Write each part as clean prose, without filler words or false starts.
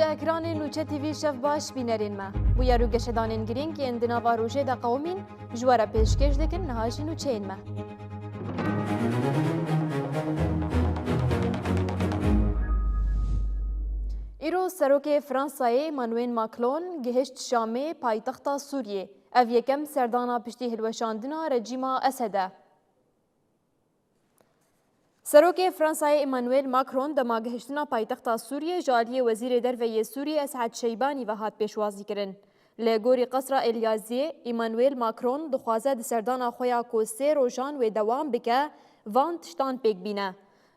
Ji ekranên Nûçe TV şev baş bînerên me. Bûye rûgeşedanên girîng yên di nava rojê de qewmîn ji we re pêşkêş dikin niha jî nûçeyên me. Îro serokê Fransayê Emmanuel Macron gihişt Şamê paytexta Sûriyê. Ev yekem serdana piştî hilweşandina rejîma Esedê. Serokê Fransayê Emmanuel Macron dema gihiştina paytexta Sûriyê ji aliyê Wezîrê Derveyê Sûriyê Esad Şeybanî ve hat pêşwazî kirin. Li gorî qesra Elyaziyê, Emmanuel Macron dixwaze di serdana xwe ya ku sê rojan wê dewam bike, van tiştan pêk bîne.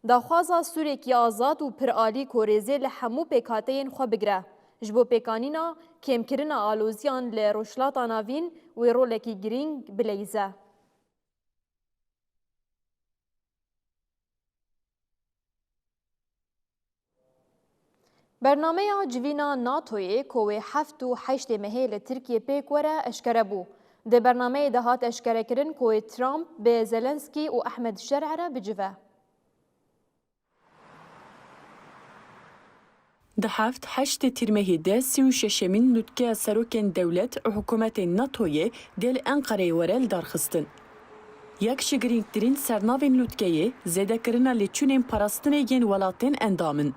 Daxwaza Sûrekî azad û piralî korêzê li hemû pêkhateyên xwe bigire. Ji bo pêkanîna kêmkirina aloziyan li rojhilata navîn wê rolekî girîng bileyze. Bernameya civîna NATOyê ku wê 7 û 8 mehê li Tirkiye pêk were eşkere bû. Di bernameyê de hat eşkerekirin ku wê Trump bi Zelenskî û Ehmed Şerh re bicive. Di heft heştê tîrmehê de 36 nûtgeya serokên dewlet û hikûmetên NATOyê dê li Enqereyê were li darxistin. Yek ji girîngtirîn sernavên lûtgeyê zêdekirina lêçûnên parastinê yên welatên endamın.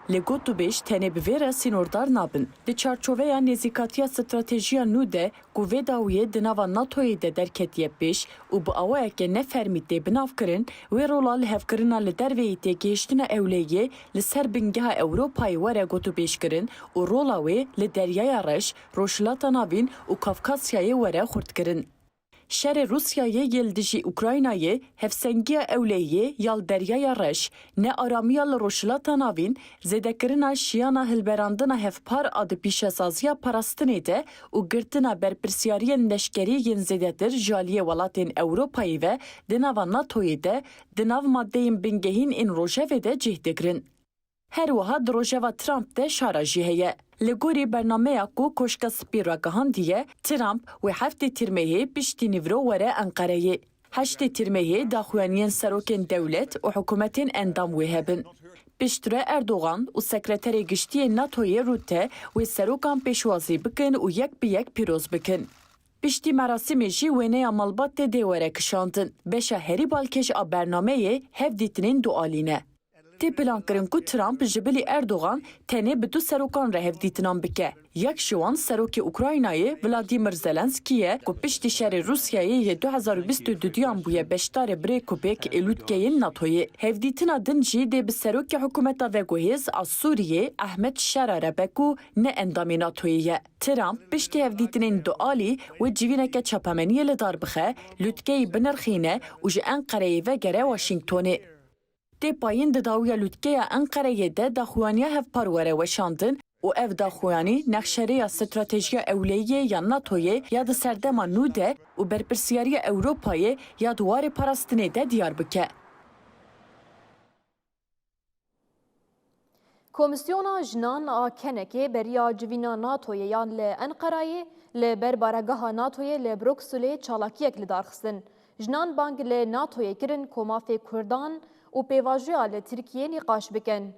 Li got û bêj tenê bi vê re sînordar nabin. Di çarçoveya nêzîkatiya stratejiya nû de ku vê dawiyê di nava NATOyê de derketiye pêş û bi awayeke nefermî tê binavkirin, wê rola li hevkirina li derveyê têgihiştina ewleyê li ser bingeha Ewropayê were got û bêj kirin û rola wê li Deryaya Reş, Rojhilata Navîn û Kafkasyayê were xurtkirin. Şerê Rusyayê yê dijî Ukraynayê hevsengiya ewleyê ya Deryaya Reş, ne aramiya li Rojhilata Navîn, zêdekirina şiyana hilberandina hevpar a di pîşesaziya parastinê de û girtina berpirsyariyên leşkerî yên zêdetir ji aliyê welatên Ewropayê ve di nava NATOyê de di nav maddeyên bingehîn ên rojevê de cih dikirin. Her wiha di rojeva Trump de şara jî heye. Li gorî bernameya ku koşka spî ragihandiye, Trump wê heftê tîrmehê piştî nîvro were Enqereyê. Heştê tîrmehê daxuyaniyên serokên dewlet û hikûmetên endam wê hebin. Piştre Erdogan û sekreterê giştiyê NATOyê Rutte wê serokan pêşwazî bikin û yek bi yek pîroz bikin. Piştî merasimê jî wêneya malbatê dê were kişandin. Beşa herî balkêş a bernameyê hev dîtinên du alîne. Tê plankirin ku Trump ji bilî Erdogan tenê bi du serokan re hevdîtinan bike. Yek ji wan serokê Ukraynayê Vladimir Zelenskî ye ku piştî şerê Rusyayê yê 2022 bûye beşdarê birê kubêk ê lûtgeyên NATOyê. Hevdîtina din jî dê bi serokê hikûmeta veguhêz a Sûriyê Ehmed Şerh re be ku ne endamê NATOyê ye. Trump piştî hevdîtinên du alî wê civîneke çapemeniyê li dar bixe, lûtgeyî binirxîne û ji Enqereyê vegere Washingtonê. Tê payîn di dawiya lûtgeya Enqereyê de daxuyaniya hevpar were weşandin û ev daxuyanî nexşereya stratejiya ewleyê ya NATOyê ya di serdema nû de û berpirsyariya Ewropayê ya di warê parastinê de diyar bike. Komisyona jinan a Kenekê beriya civîna NATOyê yan li Enqereyê li ber baregeha NATOyê li Brukselê çalakiyek li darxistin. Jinan bang li NATOyê kirin ku mafê Kurdan û pêvajoya li Tirkiyê nîqaş bikin.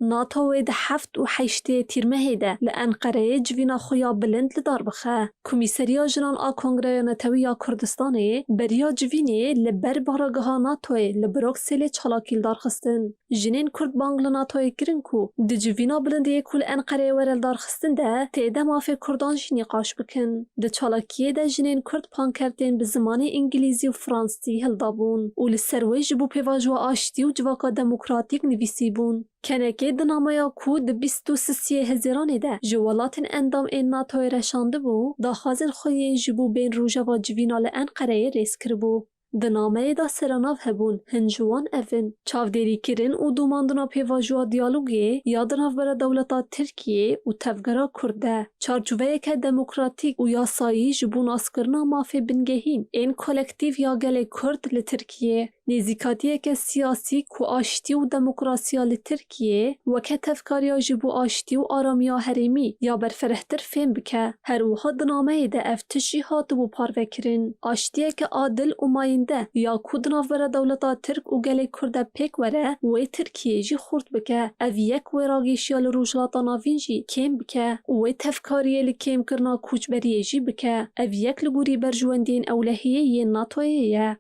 NATOyê di heft û heştê tîrmehê de li Enqereyê civîna xwe ya bilind li dar bixe. Komîseriya Jinan a Kongreya Netewî ya Kurdistanê beriya civînê li ber barageha NATOyê li Brukselê çalakî li darxistin. Jinên Kurd bang li NATOyê kirin ku di civîna bilindiyê ku li Enqereyê were li darxistin de tê de mafê Kurdan jî nîqaş bikin. Di çalakiyê de jinên Kurd pankertên bi zimanê İngilîzî û Fransî hildabûn û li ser wê ji bo pêvajoya aştî û civaka demokratîk nivîsîbûn. Kenekê di namaya ku di 23 Hezîranê de ji welatên endam ên NATOyê reşandibû, daxwazên xwe yên ji bo bên rojeva civîna li Enqereyê rêz kiribû. Di nameyê de seranav hebûn, hin ji wan evin çavdêrîkirin û domandina pêvajoya diyalogê ya di navbera dewleta Tirkiyê û tevgera Kurd de. Çarçoveyeke demokratîk û yasayî ji bo naskirina mafê bingehîn ên kolektîv ya gelê Kurd li Tirkiyê. نزیکاتیک سیاسی کو آشتی و دموکراسیا لترکیه وکه تفکاریا جبو آشتی و آرامیا هریمی یا برفرهتر فهم بکه هر وها دنامه ده افتشی هاتو بو پاروکرین آشتیه که عادل و ماینده یا کو دناور دولتا ترک و گلی کرده پیک وره و ترکیه جی خورد بکه او یک ویراگیشیا لروجلاتا ناوین جی کم بکه و تفکاریه لکم کرنا کوچبریه جی بکه او یک لگوری برجواندین اولهیه یه ناتویه.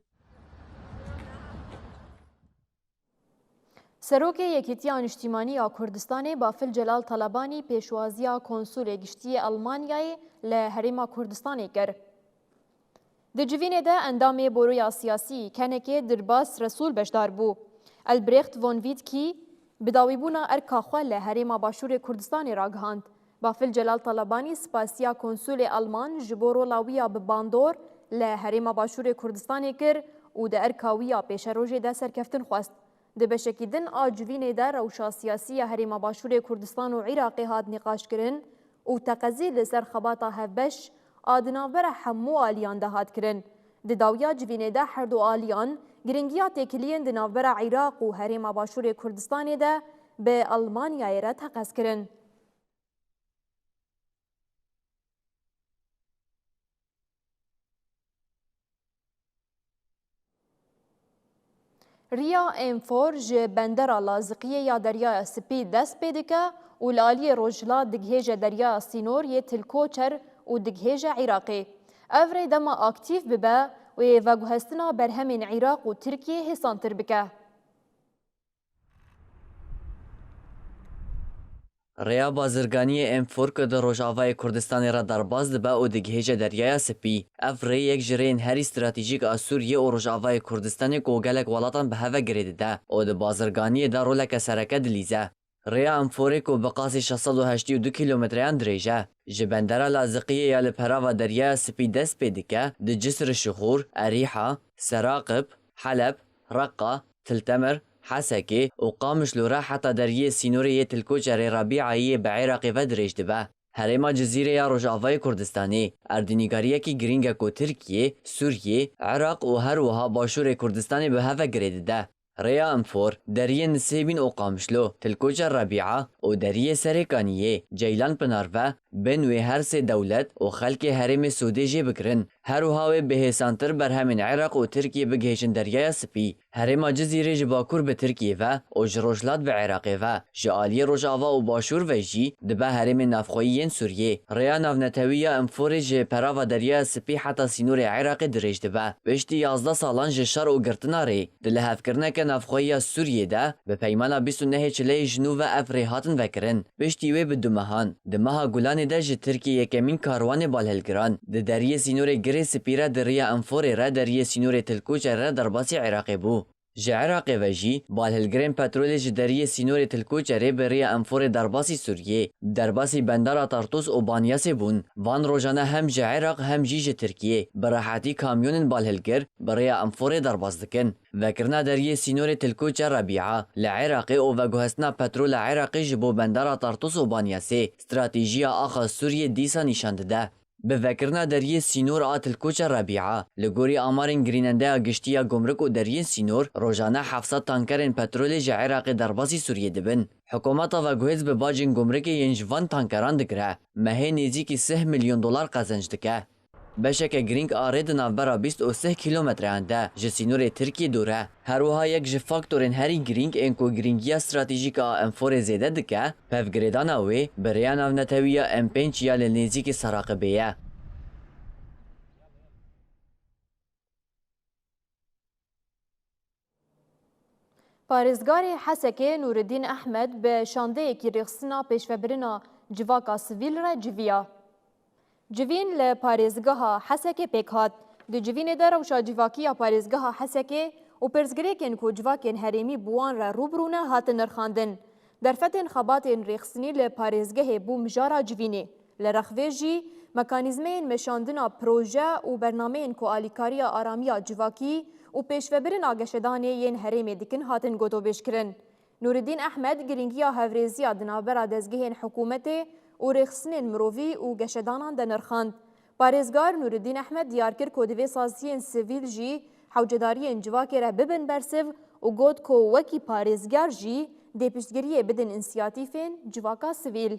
سروک یکیتیا نیشتیمانی یا کردستان بافل جلال طلبانی پیشوازیا کنسول گشتی آلمانیای لهریما کردستانی کرد. در جوینه ده اندام برویا سیاسی کنکه درباس رسول بشدار بو. البرخت وون ویدکی بداویبونا ارکاخواه لهریما باشور کردستانی راگهاند. بافل جلال طلبانی سپاسیا کنسول آلمان جبورو لاویا بباندور لهریما باشور کردستانی کرد و ده ارکاویا پیش روژه ده سرکفتن خواست. ده بشکیدن آجوینه ده روشا سیاسی هریما باشور کردستان و عراقی هاد نقاش کرن و تقضی لسر خباتا هفبش آدناور همو آلیان ده هاد کرن. ده داویا جوینه ده هر دو آلیان گرنگیا تکلین ده ناور عراق و هریما باشور کردستان ده به آلمانیا را تقص کرن. ریا انفور جه بندر لازقیه یا دریا سپی دست پیدکه و لالی روجلا دگهیج دریا سینور یه تلکوچر و دگهیج عراقی. افره دما اکتیف ببه و وگوهستنا برهمین عراق و ترکیه حسانتر بکه. ریا بازرگانی امفور که در روجاوای کردستان را درباز دبه و دگهیج دریای سپی اف ری یک جرین هر استراتیجیک آسوریه و روجاوای کردستان کوگلک ولاتان به هوا گریده ده و ده بازرگانی ده رولک سرکه دلیزه. ریا امفوری که بقاسی 682 کیلومتریان دریجه جبندر لازقیه یا لپرا و دریای سپی دست پیدکه ده جسر شخور، اریحا، سراقب، حلب، رقه، تلتمر حسكي وقامش لورا حتى دريه سينوريه تلكوجري ربيعيه بعراقي ودريج دبا هريما جزيره يا روجافاي كردستاني اردنيغاريه كي جرينجا كو تركيه سوريه عراق وهروها باشور كردستاني بهذا جريد ده ريا امفور دريه نسيبين وقامشلو تلكوجر ربيعه ودريه سريكانيه جيلان بنارفا بنوي هر سه دولت وخلق هرم سودي جي بكرن هروها بهسانتر برهمن عراق وتركيا بگهشن دریای سپی هرما جزیره جباکور به ترکیه و جروجلات به عراقی و جالی روجاوا و باشور و جی دبه هرم نافخویین سوریه ریا نافنتویه امفورج پرا و دریای سپی حتی سینور عراق درج دبه بشتی 11 سالان جشار و گرتناری دل هفکرنه که نافخویه سوریه ده به پیمانا 29 چلی جنوب افری هاتن وکرن بشتی وی به دمهان دمها گولان ده ج ترکیه کمین کاروان بالهلگران د دریای سینور سپیره دریا انفوری را دریای سینور تلکوچ را در باسی عراقی بو. عراق و جی بالهلگرین پترول دریای سینور تلکوچ را بریا انفور در باسی سوریه در باسی بندر تارتوس و بانیاس بون وان روزانه هم عراق هم جی ترکیه براحتی کامیون بالهلگر بریا انفور در باز دکن وکرنا دریای سینور تلکوچ ربیعه لعراقی و وگوهستنا پترول عراقی جبو بندر تارتوس و بانیاس استراتژی آخا سوریه دیسا نشان داده به فکرنا دریای سینور آتل کوچ ربیعه لگوری آمارین گریننده گشتیا گمرک و دریای سینور روزانه 700 تانکرین پترول عراق در باسی سوریه دبن حکومت و گوهز به باجین گمرک ینجوان تانکران دگره مهی نزدیک 3 میلیون دلار قزنج دکه بشک گرینگ آرد نافبرا 23 کیلومتر انده جسینور ترکیه دوره هروها یک جفاکتورین هری گرینگ انکو گرینگی استراتژیک انفور زیده دکه پفگریدان اوی بریا ناونتویا ام5 یا لنزیک سراقبیه پارێزگارê Hesekê Nûreddîn Ehmed bi şandeyekî rêxistina pêşvebirina civaka sivîl re civiya. Civîn li parêzgeha Hesekê pêk hat. Di civînê de rewşa civakiya parêzgeha Hesekê û pirsgirêkên ku civakên herêmî bi wan re rûbirûne hatin nirxandin. Derfetên xebatên rêxistinî li parêzgehê bû mijara civînê. Li Rexvê jî mekanîzmeyên meşandina proje û bernameyên ku alîkariya aramiya civakî û pêşvebirina geşedanê yên herêmê dikin hatin gotobêjkirin. Nûreddîn Ehmed girîngiya hevrêziya di navbera dezgehên hikûmetê û rêxistinên mirovî û geşedanan de nirxand. Parêzgar Nûreddîn Ehmed diyar kir ku divê saziyên sivîl jî حوجدارiyên civakê re bibin bersiv û got ku wekî parêzger jî dê piştgiriyê bidin însiyatîfên civaka sivîl.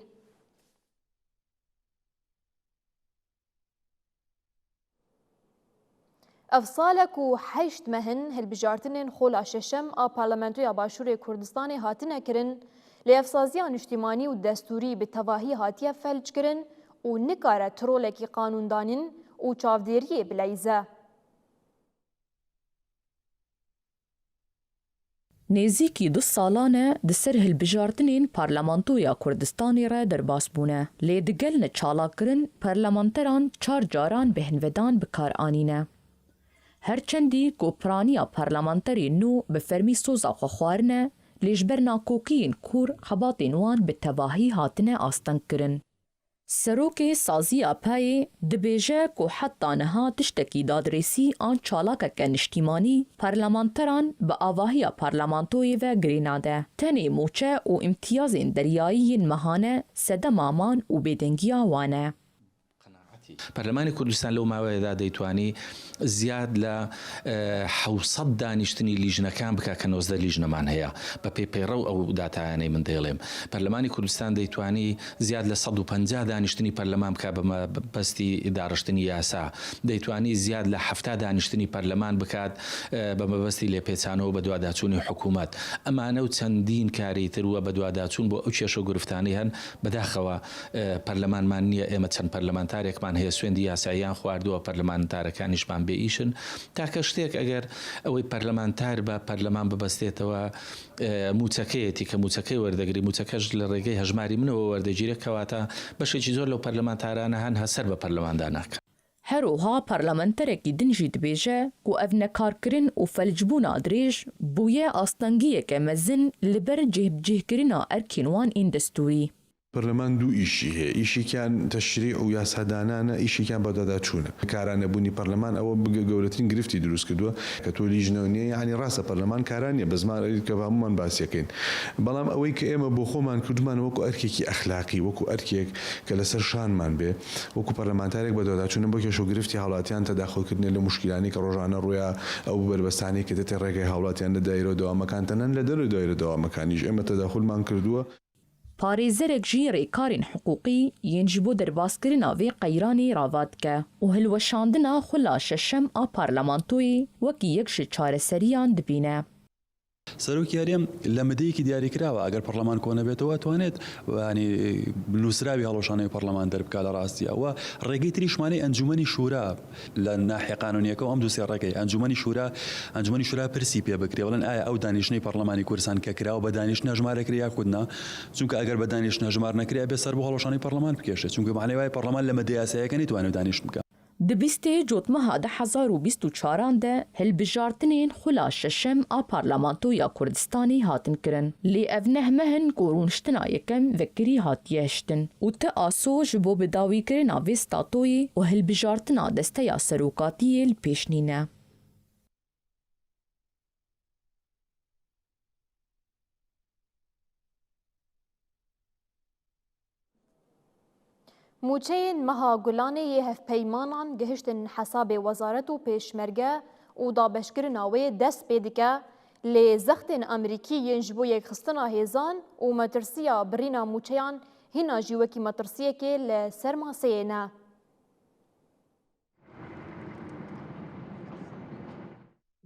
Ev sala ku heşt mehin hilbijartinên xola şeşem a Parlamentoya Başûrê Kurdistanê hatine kirin, li evsaziya niştimanî û destûrî bi tevahî hatiye felc kirin û nikare trolekî qanûndanîn û çavdêriyê bileyze. Nêzîkî du salan e di ser hilbijartinên Parlamentoya Kurdistanê re derbas bûne. Lê di gel çalakkirin parlamenteran 4 caran bi hinvedan bikar anîne. Herçendî ku piraniya parlamenterê nû bi fermî soza xwe xwarine, lê ji ber nakokiyên kûr xebatên wan bi tevahî hatine astengkirin. Serokê Saziya Payê dibêje ku heta niha tiştekî dadrêsî an çalakeke niştîmanî parlamenteran bi avahiya parlamentoyê ve girêna de. Tenê moçe û imtiyazên deryayî yên mehane sedema man û bêdengiya wan e. پەرلەمانی کوردستان لەو ماوەیەدا دەیتوانی زیاد لە 700 دانیشتنی لیژنەکان بکە کە 90 لیژنەمان هەیە بە پێپەیڕە و ئەو داتایانەی من دەیڵێم. پەرلەمانی کوردستان دەیتوانی زیاد لە 150 دانیشتنی پەرلەمان بکە بە بەستی داڕشتنی یاسا. دەیتوانی زیاد لە 70 دانیشتنی پەرلەمان بکات بە مەبەستی لێپێچانەوە بە دواداچوونی حکوومەت. ئەمانە و چەندین کاری تر وە بە دواداچوون بۆ ئەو کێشە و گرفتانەی هەن بەداخەوە پەرلەمانمان نییە ئێمە چەند پەرلەمانتارێکمان هەیە سوێندی یاساییان خواردووە پەرلەمانتارەکانیشمان بێ ئیشن تاکە شتێک ئەگەر ئەوەی پەرلەمانتار بە پەرلەمان ببەستێتەوە موچەکەیەتی کە موچەکەی وەردەگری موچەکەش لە ڕێگەی هەژماری منەوە وەردەگیرە کەواتە بەشێکی زۆر لەو پەرلەمانتارانە هەن هەسەر بە پەرلەماندا ناکەن. هەروها پەرلەمەنتەرێکی دنجی دبێژە ku ev nekarkirin û felcbûna dirêj bûye astengiyeke mezin li ber cêhbicêhkirina erkên wan ên destûrî. پەرلەمان دوو ئیشی هەیە، ئیشێکیان تەشریع و یاسادانانە، ئیشێکیان بەداداچوونە. کارانەبوونی پەرلەمان ئەوە گەورەترین گرفتی دروست کردووە کە تۆ لیژنەوە نییە، یعنی ڕاستە پەرلەمان کاران نیە بە زمانێک کە هەمومان باسیەکەین. بەڵام ئەوەی کە ئێمە بۆ خۆمان کردومان وەکو ئەرکێکی ئەخلاقی، وەکو ئەرکێک کە لەسەر شانمان بێ، وەکو پەرلەمانتارێک بەداداچوونە بۆ کێشە و گرفتی هاوڵاتیان تەداخڵکردنێ لە مشکلانی کە ڕۆژانە ڕوویە ئەو بربەستانی کە دێتە ڕێگەی هاوڵاتیان لە دایرە و دەوامەکان تەنەن لە دەروی دایرە دەوامەکانیش ئێمە تەداخڵمان کردووە. Parêzerek jî rêkarên hiqûqî yên ji bo derbaaskirina vê qeyranê ravat dike û hilweşandina xula şeşem a parlamentoyê wekî yek ji çareseriyan dibîne. سەرۆکی هەرێم لە مدەیەکی دیاریکراوە ئەگەر پەرلەمان کۆنە بێتەوە توانێت نووسراوی هەڵۆشانەی پەرلەمان دەربکات لە ڕاستیەوە ڕێگەی تریشمانەی ئەنجومەنی شورا لە ناحیە قانونیەکە و ئەم دووسێ ڕێگەی ئەنجومەنی شورا پرسی پێ بکرێ وڵێن ئایا ئەو دانیشتنەی پەرلەمانی کوردستان کە کراوە بە دانیشتنە ژمارەکرێ یا کودنا، چونکە ئەگەر بە دانیشتنە ژمار نەکرێ بێ سەر بۆ هەڵۆشانی پەرلەمان بکێشێت، چونکە معنی وایە پەرلەمان لە مەدە یاساییەکە نەیتوانێت دانیشت بکات. Di bîstê cotmeha 2024 de hilbijartinên xula şeşem a Parlamentoya Kurdistanê hatin kirin. Lê ev neh mehin ku rûniştina yekem vekirî hatiye hiştin û te aso ji bo bidawîkirina vê statoyê û hilbijartina desteya serokatiyê li pêşnîne. موچeyên meha Gulanê yê hevpeymanan gihiştin hesabê wezaret û pêşmerge û dabeşkirina wê dest pê dike, lê zextên Amerîkî yên ji bo yekxistina hêzan û metirsiya birîna mûçeyan hîna jî wekî metirsiyekê li ser maseyê ne.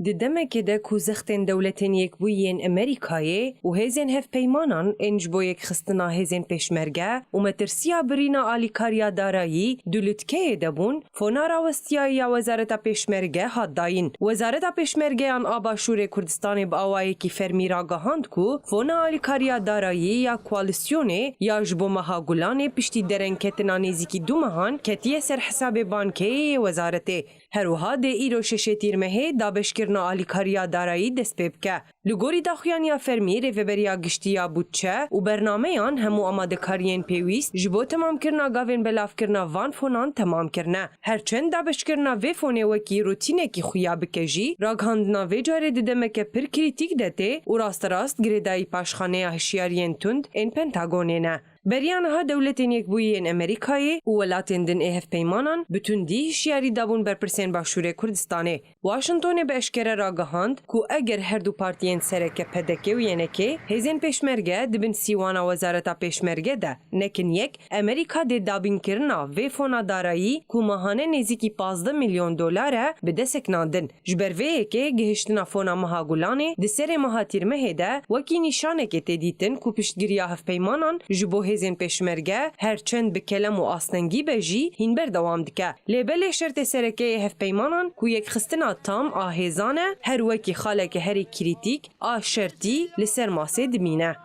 Di demekê de ku zextên dewletên Yekbûyî yên Amerîkayê û hêzên hevpeymanan ên ji bo yekxistina hêzên pêşmerge û metirsiya birîna alîkariya darayî du lûtkeyê de bûn, fonara westiyayiya Wezareta Pêşmerge hat dayîn. Wezareta Pêşmergeyan a Başûrê Kurdistanê bi awayekî fermî ragihand ku fona alîkariya darayî ya koalîsyonê ya ji bo meha Gulanê piştî derengketina nêzîkî du mehan ketiye ser hesabê bankeyê wezaretê. Herwiha dê îro şeşê tîrmehê dabeşkirina alîkariya darayî dest pê bike. Li gorî daxuyaniya fermî rêveberiya giştiya bûtçe û bernameyan hemû amadekariyên pêwîst ji bo temamkirina gavên belavkirina van fonan temam kirine. Herçend dabeşkirina vê fonê wekî rûtînekî xuya bike jî, ragihandina vê carê di demeke pir krîtîk de tê û rasterast girêdayî paşxaneya hişyariyên tund ên Pentagonê ne. بریانها دولتین یکبویین امریکایی و ولاتین دن ایهف پیمانان بتوندی هشیاری دابون برپرسین باشور کردستانه. واشنطن به اشکره را گهاند که اگر هر دو پارتیین سرک پدکه و ینکه هزین پیشمرگه دبن سیوانا وزارتا پیشمرگه ده. نکن یک امریکا ده دابین کرنا و فونا دارایی که ماهانه نزیکی 15 میلیون دلاره به دست ناندن. جبر وی که گهشتنا فونا مهاگولانه ده سر مهاتیر مهده وکی نشانه که تدیتن که پشتگیری هف پیمانان جبو هزین پیشمرگه هرچند به کلم و آستنگی بجی هین بر دوام دکه. لیبل شرط سرکه هف پیمانان که یک خستنا تام آهزانه هر وکی خاله که هری کریتیک شرطی لسر ماسه دمینه.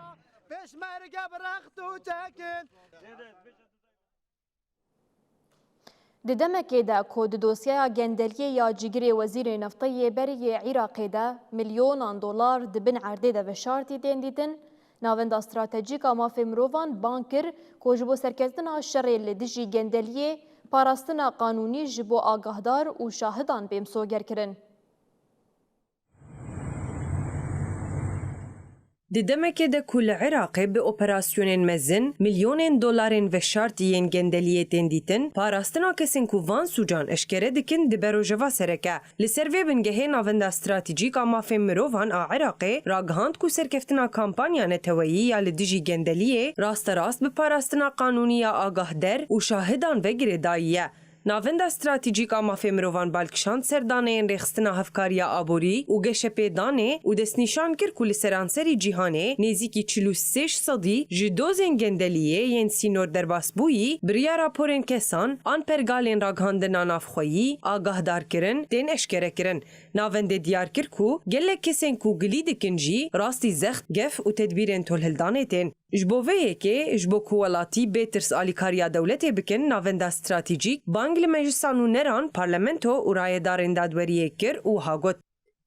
د دمکې دا کود دوسیه گندلیه یا جگری وزیر نفطی بری عراقی دا میلیونان دلار دبن عرده دا بشارتی دین دیدن ناوند استراتژیک مافی مروان بانکر که جبو سرکزدنا شرع لدجی گندلیه پاراستنا قانونی جبو آگاهدار و شاهدان بیمسوگر کرن. ددمکه ده کل عراقی به اپراسیونین مزن میلیونین دلارین و شارتیین گندلیتین دیتن پاراستنا کسین کو وان سوجان اشکره دکن ده بروجوا سرکه لسروی بنگهه ناوند استراتژیک مافی مروان عراقی راگهاند کو سرکفتنا کامپانیا نتویی یا لدیجی گندلیه راست به پاراستنا قانونی یا آگاه در و شاهدان و گرداییه. ناوند استراتژیک مافی مروان بالکشان سردانه این رخستنا هفکاریا آبوری و گشه پیدانه و دست نشان کر کل سرانسری جیهانه نیزی که 46 صدی جدوزین گندلیه ین سینور در باسبویی بریا راپورین کسان آن پرگالین راگهاندنا نافخویی آگاه دار کرن دین اشکره کرن. ناوند دیار کر کو گله کسین کو گلید کنجی راستی زخت گف و تدبیرین تولهلدانه تین. جبوه که جبو کوالاتی بیترس آلیکاریا دولت بکن ناوند استراتژیک بانگل مجلسان و نران پارلمنتو و رای دارین دادوریه کر و هاگوت.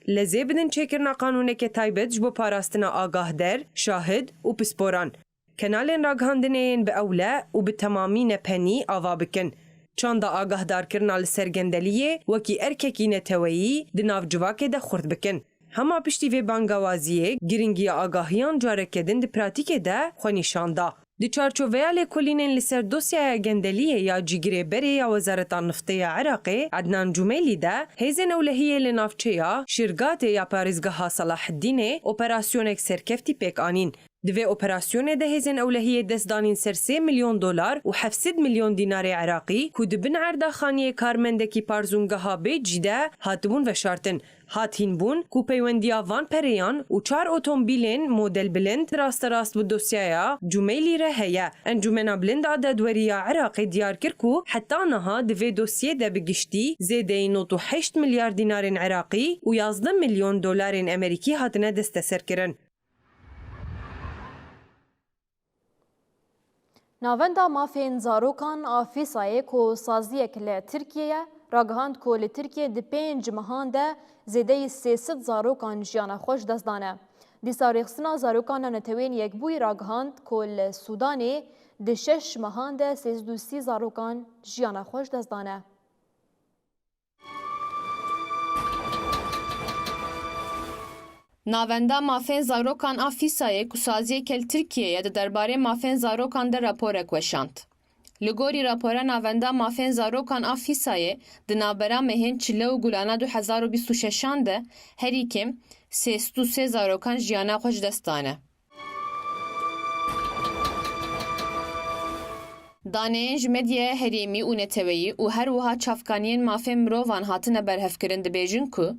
لزه بدن چکرنا قانونه که تایبت جبو پاراستنا آگاه در، شاهد و پسپوران. کنالین راگهاندنین به اوله و به تمامی نپنی آوا بکن. چند آگاه دار کرنا لسرگندلیه وکی ارککی نتویی دناف جواکه ده خورد بکن. هما پشتی و بانگوازیه گرینگی آگاهیان جارکدن ده پراتیک ده خونیشانده. دی چارچوبه لکولینن لسر دوسیه گندلیه یا جیگری بری یا وزارت نفتی عراقی عدنان جمیلی ده هیزن اولهیه لنافچه شرکات یا پارزگاه صلاح الدین اپراسیون اکسر کفتی پیک آنین. دوی اپراسیون ده هیزن اولهیه دستدانین سر 3 میلیون دلار و 700 میلیون دینار عراقی که دبن عرده خانیه کارمندکی پارزونگه ها به جیده هاتبون و شارتن. هاتین بون کو پیوندیا وان پریان و 4 اتومبیلین مدل بلند راست به دوسیه جمیلی ره هیا انجمنا بلند عددوریا عراقی دیار کرکو حتی نها دوی دوسیه ده بگشتی زیده 8 میلیارد دینار عراقی و 11 میلیون دلار امریکی هاتنه دستسر کرن. ناوندا مافین زاروکان آفیسای کو سازیک ل ترکیه راگهاند کو ل ترکیه د 5 ماهان ده زیده 300 زاروکان جیانا خوش دزدانه. دی ساریخسنا زاروکان نتوین یک بوی راگهاند کو ل سودانی د 6 ماهان ده 330 زاروکان جیانا خوش دزدانه. ناوندا مافین زاروکان آفیسای کو سازی کل ترکیه د درباره مافین زاروکان ده راپور کوشاند. لگوری راپورا ناوندا مافین زاروکان آفیسای د نابرا مهن چلو گولانا 2026 ده هری کم 303 زاروکان جیانا خوش دستانه. دانیج مدیا هریمی و نتویی و هر وها چافکانین مافین مروان هاتنه برهفکرین ده بیجن که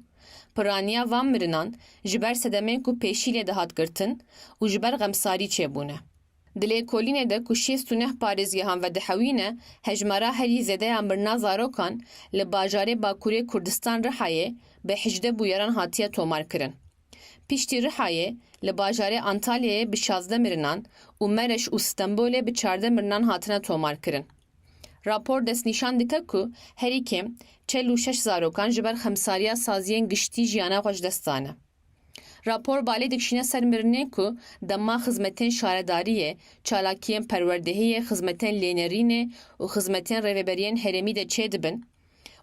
پرانیا وان مرنان جبر سدمین کو پیشیل ده هات گرتن و جبر غمساری چه بونه. دلی کولینه ده کو 69 پارێزگەهان و دحەوینە هەژمارە هەری زێدەیان برنا زارۆکان لە باژارێ باکوورێ کوردستان ڕحایێ بە 18 بویەران هاتیە تۆمارکردن. پیشتی ڕحایێ لە باژارێ ئانتالیایە بە 16 مرنان و مەرەش و ستەمبۆلێ بە 14 مرنان هاتنە تۆمارکردن. راپۆر دەستنیشان دکە کو هەری کێم 46 زارۆکان ji ber xemsariya saziyên giştî jiyana xwe ji dest dane. Rapor balê dikişîne ser mirinê ku dema xizmetên şaredariyê, çalakiyên perwerdehiyê, xizmetên lênerînê û xizmetên rêveberiyên herêmî de çê dibin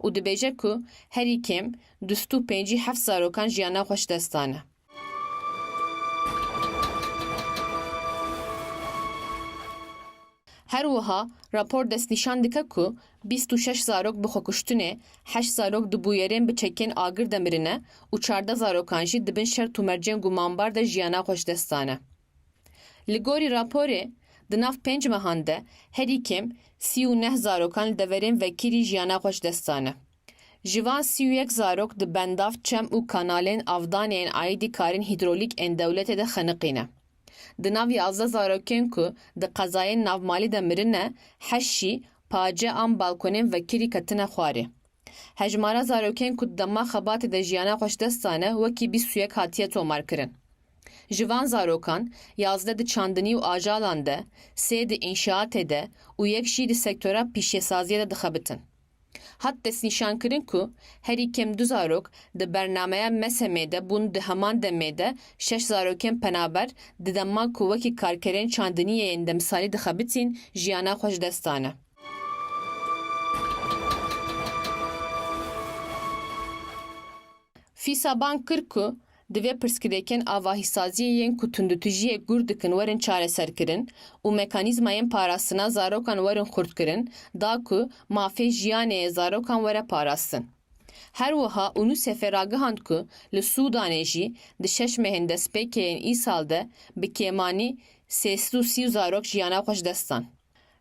û dibêje ku herî kêm 257 zarokan jiyana xwe ji dest dane. هر وها راپور دست نشان دکه کو 26 زاروک بخوکشتنه 8 زاروک دبویرین بچکین آگر دمرنه و 14 زاروکان جی دبن شرط و مرجن گمانبار ده جیانا خوش دستانه. لگوری راپوره دناف 5 مهانده هری کم 39 زاروکان لدورین وکیری جیانا خوش دستانه. جوان 31 زاروک د بنداف چم و کانالین افدانین آیدی کارین هیدرولیک ان دولت ده خنقینه. د ناو 11 زاروکین کو د قضای ناومالی ده مرنه حشی پاجه ام بالکونین وکیری کتنه خواره. هجمارا زاروکین کو دما خبات ده جیانا خوش دستانه وکی 21 هاتیه تومار کرن. جوان زاروکان 11 د چاندنی و آجالان ده 3 د انشاات ده و یک شی د سکتورا پیشه سازیه ده دخبتن. حد دست نشان کرن کو هری کم 2 زاروک د برنامه مسمه ده بون ده همان دمه ده 6 زاروکن پنابر د دما کووکی کارکرین چاندنیه اندمسالی ده خبتین جیانا خوش دستانه. فیسا بان کر کو دوی پرسکریکن آواهی سازیین کو تندوتجیه گردکن ورن چاره سر کرن و مکانیزماین پاراسنا زاروکان ورن خورد کرن دا کو مافی جیانه زاروکان وره پاراستن. هر وها اونو سفراغه هند کو لسودانه جی ده 6 مهنده سپیکین ای سالده بکیمانی 330 زاروک جیانا خوش دستان.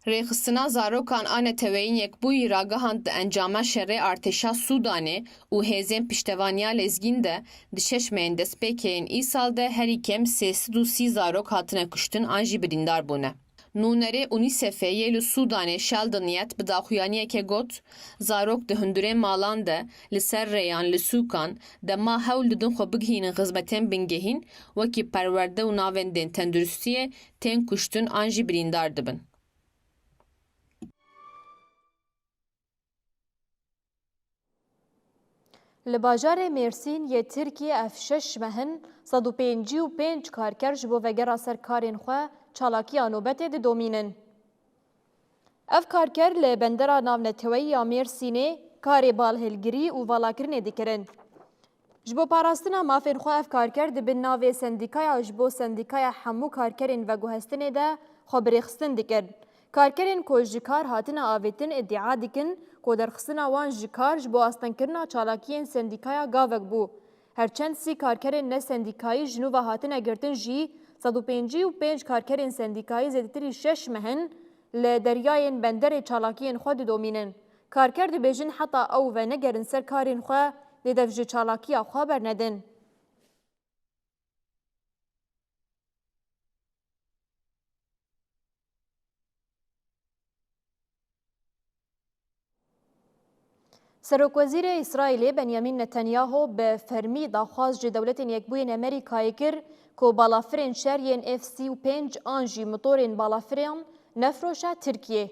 ریخستنا زاروکان آن توین یک بوی راگهاند انجام شر ارتشا سودانه و هزین پشتوانیا لزگین ده دشش مهندس پیکین ای سالده هری کم 330 زاروک هاتنه کشتن آنجی بریندار بونه. نونره اونیسفه یلو سودانه شلدنیت بداخویانیه که گوت زاروک ده هندوره مالان ده لسر ریان لسوکان ده ما هول ددن خو بگهین خدمتین بنگهین وکی پرورده و ناوندین تندرستیه تن کشتن آنجی بریندار دبن. لباجار مرسین یه ترکی افشش مهن 155 کارگر جبو وگرا سرکارین خواه چالاکی آنوبت ده دومینن. اف کارگر لبندرا ناونتوی یا مرسینه کاری بالهلگری و والاکرنه دکرن. جبو پاراستنا مافین خواه اف کارگر ده بین ناوی سندیکای جبو سندیکای حمو کارکرین و گوهستنه ده خبریخستن دکرن. کارکرین کو جکار هاتن آویتن ادعا دکن کو درخستنا وان جکار جبو آستنکرنا چالاکین سندیکایا گاوک بو. هرچند سی کارکرین نه سندیکایی جنو و هاتن اگرتن جی 155 کارکرین سندیکایی زیدتری 6 مهن لدریاین بندر چالاکین خود دومینن. کارکر دی بیجن حتی او و نگرن سر کارین خواه لیدفج چالاکی خواه برندن. سروک وزیر اسرائیل بنیامین نتانیاهو به فرمی داخواست دولت یکبوین امریکایی کر که بالافرین شریین F-35 آنجی موتورین بالافرین نفروشه ترکیه.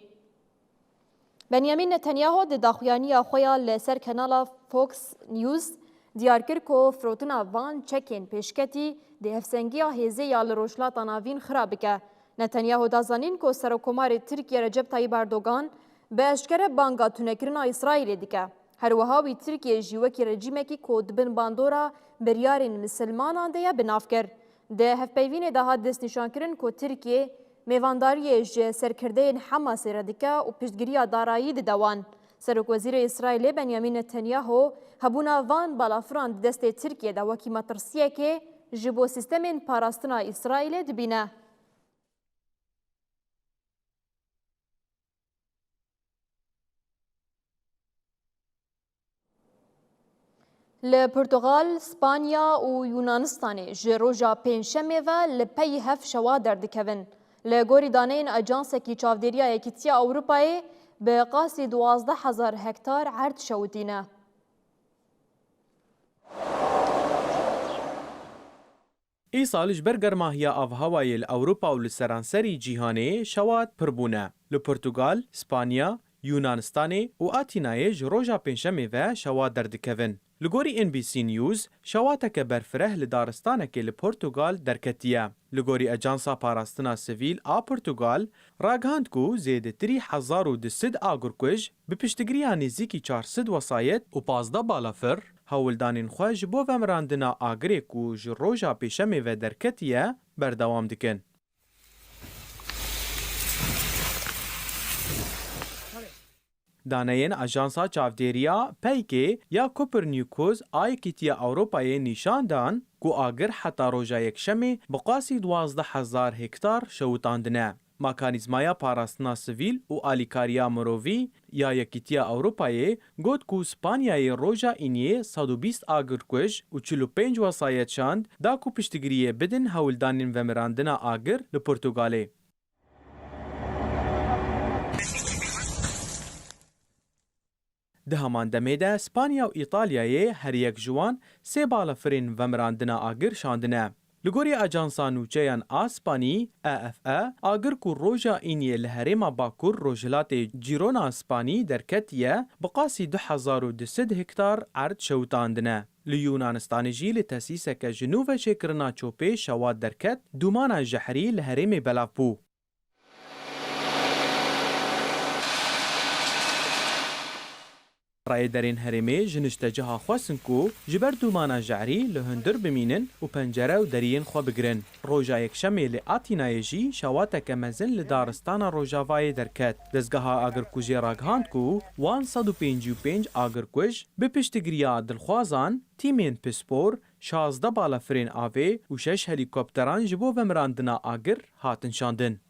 بنیامین نتانیاهو ده داخویانی آخویا لسر کانال فوکس نیوز دیار کر که فروتنا وان چکین پیشکتی ده هفسنگی هزه یا لروشلات ناوین خراب که. نتانیاهو دازانین که سروکمار ترکیه رجب طیب اردوغان به اشکره بانگا تونکرنا اسرائیل دیگه. هر وهاوی ترکیه جیوکی رژیمکی کود بن باندورا بریارین مسلمانان دیا بناف کر. ده هفپیوین ده دست نشان کرن که ترکیه میوانداری سرکرده حماس ردیکه و پیشگیری دارایی دوان. سروک وزیر اسرائیل بنیامین نتانیاهو هبونا وان بالافران دست ترکیه ده وکی مترسیه که جبو سیستم پاراستنا اسرائیل دبینه. لپرتغال، اسپانیا و یونانستان جروجا پنجشنبه و لپی هف شوا دردکوین. لگوری دانین اجانس کی چاودیریا یکیتیا اروپای به قاسی 12,000 هکتار عرض شودینه. ای سالش برگرماهیا آوهوای الاوروپا و لسرانسری جیهانه شواد پربونه. لپرتغال، اسپانیا، یونانستان و آتینای جروجا پنجشنبه و شوا دردکوین. لگوری NBC نیوز شواتک برفره لدارستانک لپرتغال درکتیه. لگوری اجانسا پاراستنا سویل پرتغال راگهاند کو زیدتری 1200 آگرکوژ به پشتگیری نزدیکی 400 وسایت و 15 بالافر هولدانین خواه بو ومراندنا آگری کو جروجا پیشمی و درکتیه بردوام دکن. دانین اجانسا چاودێریya پیکê ya Kopernikus ayekîtiya Ewropayê nîşan dan ku agir heta roja yekşemê bi qasî 12,000 hektar şewitandine. Mekanîzmaya parastina sivîl û alîkariya mirovî ya Yekîtiya Ewropayê got ku Spanyayê roja îniyê 120 agir kuj û 45 wesayet şand da ku piştgiriyê bidin hewildanên vemirandina agir li Portugalê. Di heman demê de Spanya û İtalyayê her yek ji wan sê balafirên vemirandina agir şandine. Li gorî Ajansa Nûçeyan a Spanî (AFE), agir ku roja îniyê li Herêma Bakur Rojhilatê Cîrona Spanî derketiye bi qasî 2200 hektar erd şewitandine. Li Yunanistanê jî li tesîseke ji nû veşêkirina çopê şewat derket, dûmana jehrî li herêmê belav bû. Rayederên herêmê ji nişteceha xwestin ku ji ber dûmana jehrî li hundir bimînin û pencere û deriyên xwe bigirin. Roja yekşemê li Atînayê jî şewateke mezin li daristana Rojavayê derket. Dezgeha agirkujê ragihand ku wan 155 agirkuj bi piştgiriya dilxwazan, tîmên pispor, 16 balafirên avê û 6 helîkopteran ji bo vemirandina agir hatin şandin.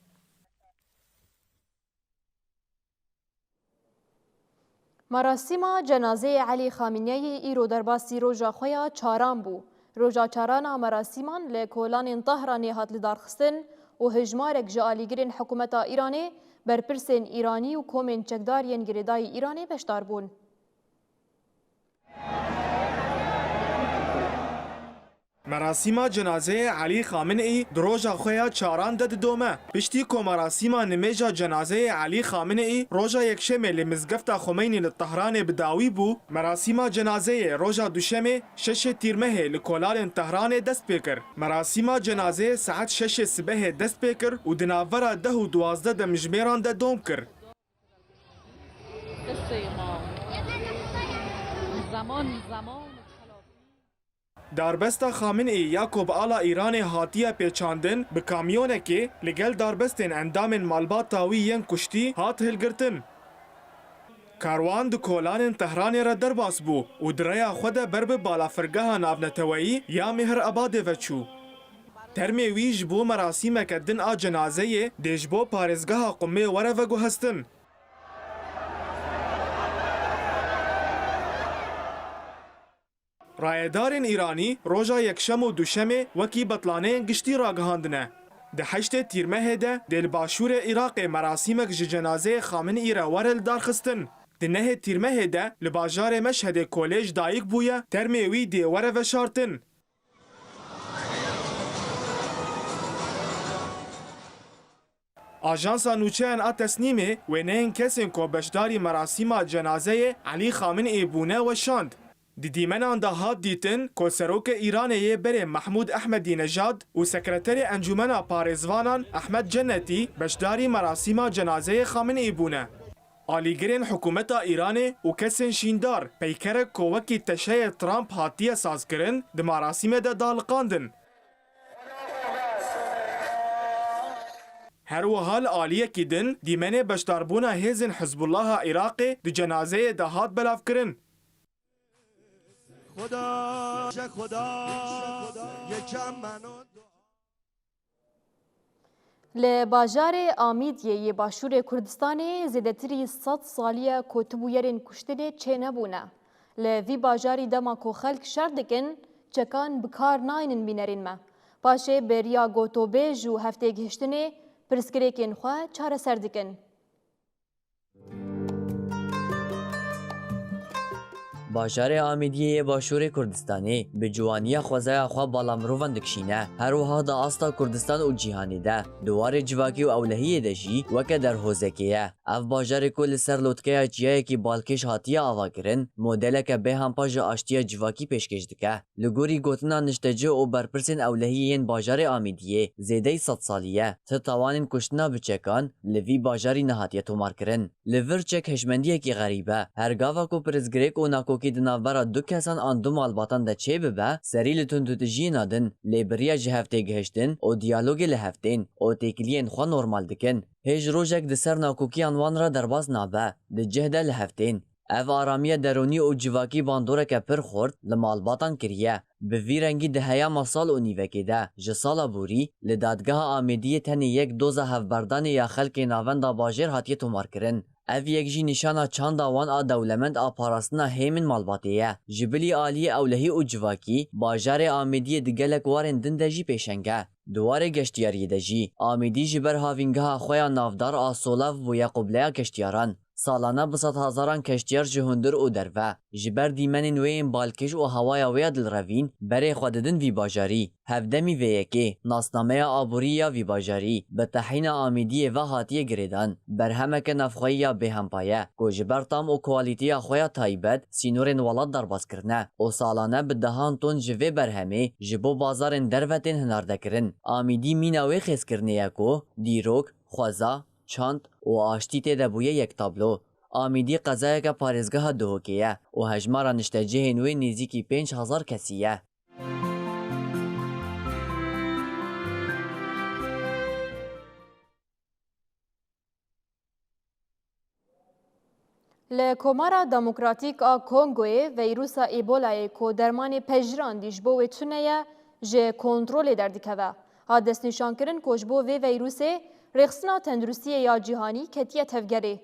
مراسیما جنازه علی خامنه‌ای ایرو درباسی روژا خویا چاران بو. روژا چارانا مراسیمان لکولان طهران هات لدارخستن و هجمارک جالیگرین حکومت ایرانی برپرسین ایرانی و کومن چکدارین گریدای ایرانی بشدار بون. مراسیما جنازه علی خامنه‌ای دروژا خویا چاران دد دومه پشتی کو مراسیما نمیجا جنازه علی خامنه‌ای روژا یکشنبه لمزگفتا خمینی لطهران بداوی بو. مراسیما جنازه روژا دوشنبه 6 تیرمه لکولار طهران دست پیکر. مراسیما جنازه ساعت 6 صبح دست پیکر و دناورا 10 و 12 د مجمران د دوم کر. زمان داربستا خامنه‌ای یاکوب آلا ایران هاتیه پیچاندن به کامیونه که لگل داربستین اندام مالبات تاویین کشتی هات هلگرتن. کاروان دو کولان تهران را درباس بو و دریا خود برب بالا فرگاه ناونتوایی یا مهر آباد وچو. ترمی ویج بو مراسیم کدن آ جنازه دیج بو پارزگاه قمه وره وگو هستن. رایدارین ایرانی روژا یکشم و دوشمه وکی بطلانه گشتی راگهاندنه. ده 8 تیرمه ده دل باشور عراق مراسیمک جنازه خامنه‌ای را ورل دارخستن. ده 9 تیرمه ده لباجار مشهد کالج دایک بویا ترمی وی دی وره وشارتن. آژانسا نوچهان آ تسنیمه و نهین کسین که بشداری مراسیم جنازه علی خامنه‌ای بونه و شاند. دیدیمنان دا هات دیتن که سروک ایرانیه بره محمود احمدی نژاد و سکرتر انجمن پارێزوانان احمد جنتی بشداری مراسیم جنازه خامنه‌ای بونه. آلیگرین حکومت ایران و کسین شیندار پیکر که وکی تشه ترامپ هاتیه ساز کرن ده مراسیم ده دالقاندن. هر وحال آلیه کی دن دیمنه بشداربونا هیزن حزب الله عراق ده جنازه ده هات بلاف کرن. ل باجار آمیدیه باشور کردستان زیدتری 100 سالیه کتبویرین کشتنه چه نبونه. ل وی باجاری دما کو خلق شردکن چکان بکار ناینن بینرین ما. پاشه بریا گوتوبه جو هفته گهشتنه پرسکریکن خواه چاره سردکن. باجار آمیدیه باشور کردستانی به جوانی خوزای خوا بالا مروان دکشینه هر وها دا آستا کردستان و جیهانی ده دوار جواکی و اولهیه دجی وکه در حوزکیه اف باجار کل سر لوتکه جیه کی بالکش هاتیه آوا کرن مدل که به هم پاج آشتیه جواکی پیشکش دکه لگوری گوتنا نشتجه و برپرسین اولهیه باجار آمیدیه زیده 100 سالیه تا توانین کشتنا بچکان لوی باجاری نهاتیه تومار کرن لور چک هشمندیه کی غریبه هرگاوا کو پرزگریک و ناکو ki di navbera du kesan an du malbatan de çê bibe, serî li tundutijiyîna din, lêbiriya ji heftê gihiştin û diyalogê li heftên û têkiliyên xwe normal dikin. Hêj rojek di ser nakokiyan wan re derbas nabe, di cih de li heftên. Ev aramiya deronî û civakî bandoreke pir xurt li malbatan kiriye. Bi vî rengî di heyama sal û nîvekê de ji sala borî li dadgeha Amêdiyê tenê yek doza hevberdanê ya xelkê navenda bajêr hatiye tomarkirin. Ev yek jî nîşana çanda wan a dewlemend a parastina hêmên malbatê ye. Ji bilî aliyê ewlehî û civakî, bajarê Amêdiyê di gelek warên din de jî pêşenge. Di warê geştiyariyê de jî, Amêdî ji ber havîngeha xwe ya navdar a Solev bûye qubleya geştiyaran. Salana bi sed hezaran keştiyar ji hundir û derve, ji ber dîmenên wê yên balkêş û hewaya wê ya dilrevîn, berê xwe didin vî bajarî. Hevdemî vê yekê, nasnameya aborî ya vî bajarî, bi tehîna Amêdiyê ve hatiye girêdan, berhemeke navxweyî ya bêhempa ye, ku ji ber tam û kwalîtiya xwe ya taybet, sînorên welat derbazkirine, û salane bi dehan ton ji vê berhemê ji bo bazarên dervetên hinardekirin. Amêdî mîna wê xêzkirinê ye ku dîrok, xweza, çand û aştî tê de bûye yek tablo. Amêdî qezayeke parêzgeha Duhokê ye û hejmara niştecihên wê nêzîkî 5000 kesî ye. Li Komara Demokratîk a Kongoyê vîrusa Ebolayê ku dermanê pejirandî ji bo wê tune ye ji kontrolê derdikeve. Hat destnîşankirin ku ji bo vê vîrusê rêxistina tenduristiyê ya cîhanî ketiye tevgerê.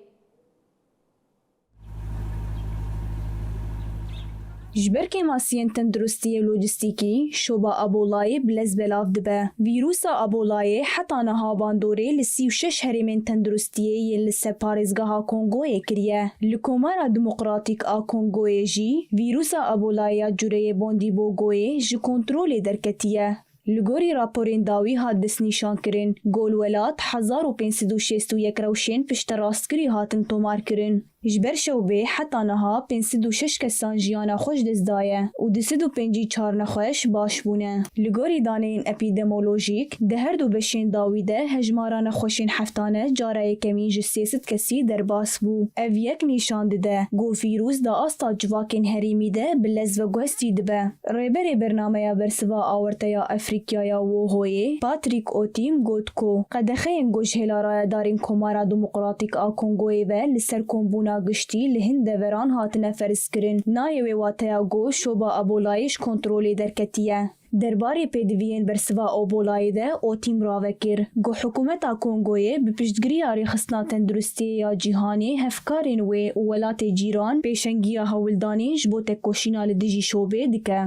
Ji ber kemasiyên tenduristiyê lojîstîkî, şoba Ebolayê bilez belav dibe. Vîrusa Ebolayê heta niha bandorê li 36 herêmên tenduristiyê yên li ser parêzgeha Kongoyê kiriye. Li Komara Demokratîk a Kongoyê jî vîrusa Ebolayê ya cureyê Bondîbogoyê ji kontrolê derketiye. Li gorî raporên dawî hat destnîşankirin, gol welat 1561 rewşên pişterastkirî hatin tomarkirin. Ji ber şewbê heta niha 506 kesan jiyana xwe ji dest daye û 254 nexweş baş bûne. Li gorî daneyên epîdemolojîk di her du beşên dawî de hejmara nexweşên heftane cara yekemîn ji 300 kesî derbas bû. Ev yek nîşan dide got vîrus da asta civakên herêmî de bi lez ve guhestî dibe. Rêberê bernameya bersiva awirteya Efrîkaya Wohoyê, Patrick Otim got ku qedexeyên gojhêlaraya darên Komara Demokratîk a Kongoyê ve li ser kombûna giştî li hin deveran hatine ferîskirin. Nayê wê wateya got şoba Ebolayê ji kontrolê derketiye. Derbarê pêdiviyên bersiva Ebolayê de Otim ravekir. Got hikûmeta Kongoyê bi piştgiriya rêxistina tenduristiyê ya cîhanê hevkarên wê û welatê cîran pêşengiya hewildanê ji bo têkoşîna li dijî şobê dike.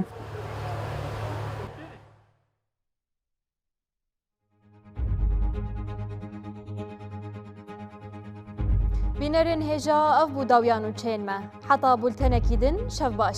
Bînerên hêja ev bû dawyan û çên me. Heta bultenekî din şev baş.